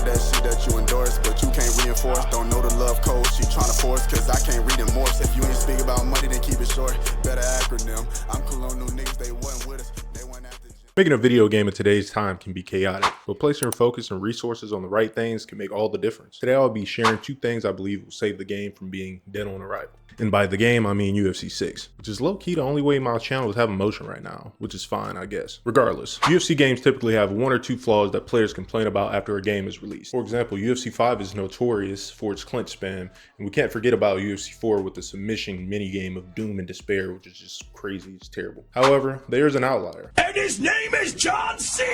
that shit that you endorse, but you can't reinforce. Don't know the love code she tryna force, cause I can't read remorse. If you ain't speak about money, then keep it short. Better acronym. I'm colonial niggas, they wasn't with us. They went after. Making a video game in today's time can be chaotic, but placing your focus and resources on the right things can make all the difference. Today I'll be sharing 2 things I believe will save the game from being dead on arrival. And by the game, I mean UFC 6, which is low-key the only way my channel is having motion right now, which is fine, I guess. Regardless, UFC games typically have 1 or 2 flaws that players complain about after a game is released. For example, UFC 5 is notorious for its clinch spam, and we can't forget about UFC 4 with the submission minigame of Doom and Despair, which is just crazy, it's terrible. However, there's an outlier. And his name is John Cena!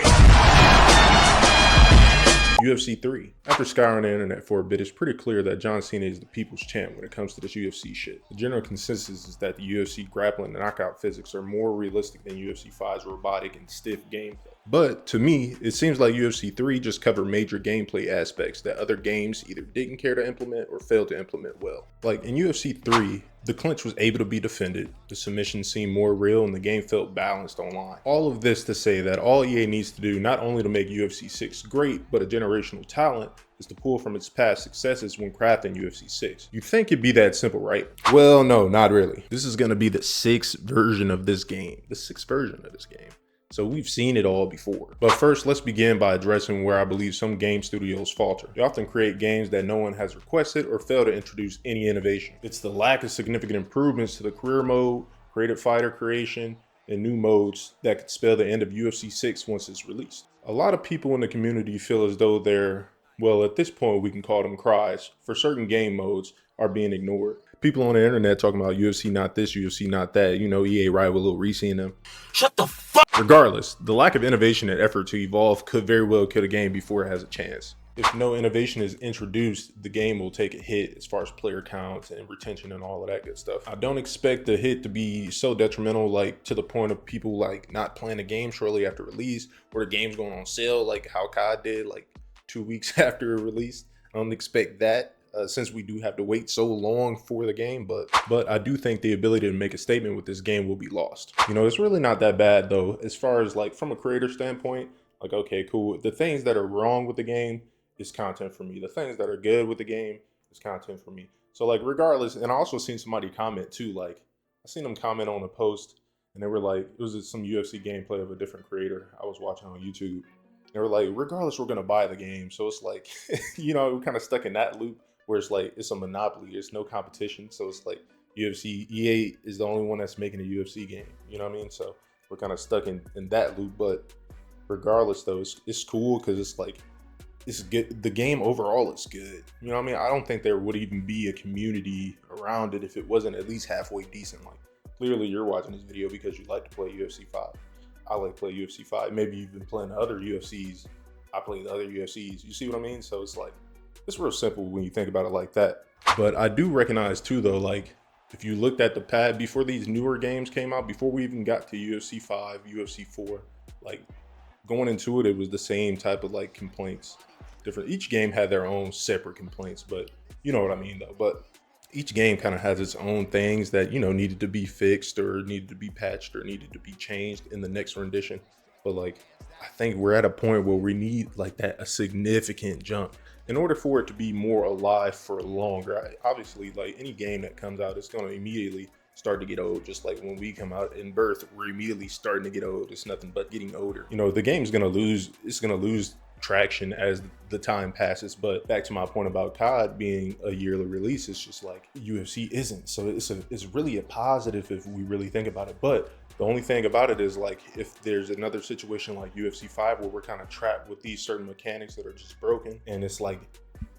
UFC 3. After scouring the internet for a bit, it's pretty clear that John Cena is the people's champ when it comes to this UFC shit. The general consensus is that the UFC grappling and knockout physics are more realistic than UFC 5's robotic and stiff gameplay. But to me, it seems like UFC 3 just covered major gameplay aspects that other games either didn't care to implement or failed to implement well. Like in UFC 3, the clinch was able to be defended, the submission seemed more real, and the game felt balanced online. All of this to say that all EA needs to do, not only to make UFC 6 great, but a generational talent, is to pull from its past successes when crafting UFC 6. You'd think it'd be that simple, right? Well, no, not really. This is gonna be the 6th version of this game. The 6th version of this game. So we've seen it all before. But first, let's begin by addressing where I believe some game studios falter. They often create games that no one has requested or fail to introduce any innovation. It's the lack of significant improvements to the career mode, creative fighter creation, and new modes that could spell the end of UFC 6 once it's released. A lot of people in the community feel as though their, well, at this point we can call them cries, for certain game modes are being ignored. People on the internet talking about UFC not this, UFC not that, you know, EA right with Lil Reese in them. Shut the fuck! Regardless, the lack of innovation and effort to evolve could very well kill the game before it has a chance. If no innovation is introduced, the game will take a hit as far as player counts and retention and all of that good stuff. I don't expect the hit to be so detrimental, like to the point of people like not playing the game shortly after release, or the game's going on sale like how COD did like 2 weeks after it released. I don't expect that. Since we do have to wait so long for the game, but I do think the ability to make a statement with this game will be lost. You know, it's really not that bad though, as far as like from a creator standpoint, like, okay, cool. The things that are wrong with the game is content for me. The things that are good with the game is content for me. So like regardless, and I also seen somebody comment too, like I seen them comment on a post and they were like, it was some UFC gameplay of a different creator I was watching on YouTube. They were like, regardless, we're gonna buy the game. So it's like, you know, we're kind of stuck in that loop where it's like, it's a monopoly, there's no competition. So it's like UFC, EA is the only one that's making a UFC game. You know what I mean? So we're kind of stuck in that loop. But regardless though, it's cool because it's like, it's good. The game overall is good. You know what I mean? I don't think there would even be a community around it if it wasn't at least halfway decent. Like clearly you're watching this video because you like to play UFC 5. I like to play UFC 5. Maybe you've been playing the other UFCs. I play the other UFCs. You see what I mean? So it's like, it's real simple when you think about it like that. But I do recognize too though, like if you looked at the pad before these newer games came out, before we even got to UFC 5, UFC 4, like going into it, it was the same type of like complaints. Different, each game had their own separate complaints, but you know what I mean though. But each game kind of has its own things that, you know, needed to be fixed or needed to be patched or needed to be changed in the next rendition. But like, I think we're at a point where we need like a significant jump in order for it to be more alive for longer. Obviously, like any game that comes out, it's going to immediately start to get old. Just like when we come out in birth, we're immediately starting to get old. It's nothing but getting older. You know, the game's going to lose, it's going to lose traction as the time passes. But back to my point about COD being a yearly release, it's just like UFC isn't. So it's really a positive if we really think about it. But the only thing about it is like, if there's another situation like UFC 5 where we're kind of trapped with these certain mechanics that are just broken, and it's like,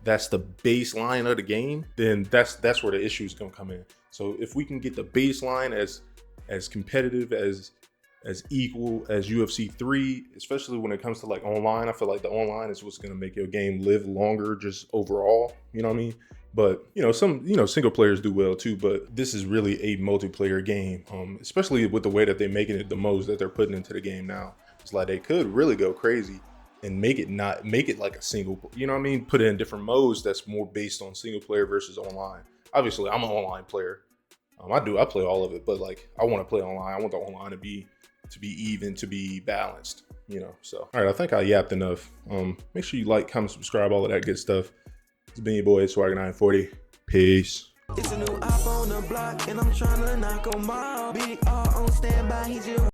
that's the baseline of the game, then that's where the issue is gonna come in. So if we can get the baseline as competitive, as equal as UFC 3, especially when it comes to like online, I feel like the online is what's gonna make your game live longer just overall, you know what I mean? But, you know, some, you know, single players do well too, but this is really a multiplayer game, especially with the way that they're making it, the modes that they're putting into the game now. It's like they could really go crazy and make it like a single, you know what I mean? Put it in different modes that's more based on single player versus online. Obviously, I'm an online player. I play all of it, but like I want to play online. I want the online to be even, to be balanced. you know, so. All right, I think I yapped enough. Make sure you like, comment, subscribe, all of that good stuff. It's been your boy, Swagger940. Peace. It's a new op on the block, and I'm trying to knock 'em out. BR on standby, he's your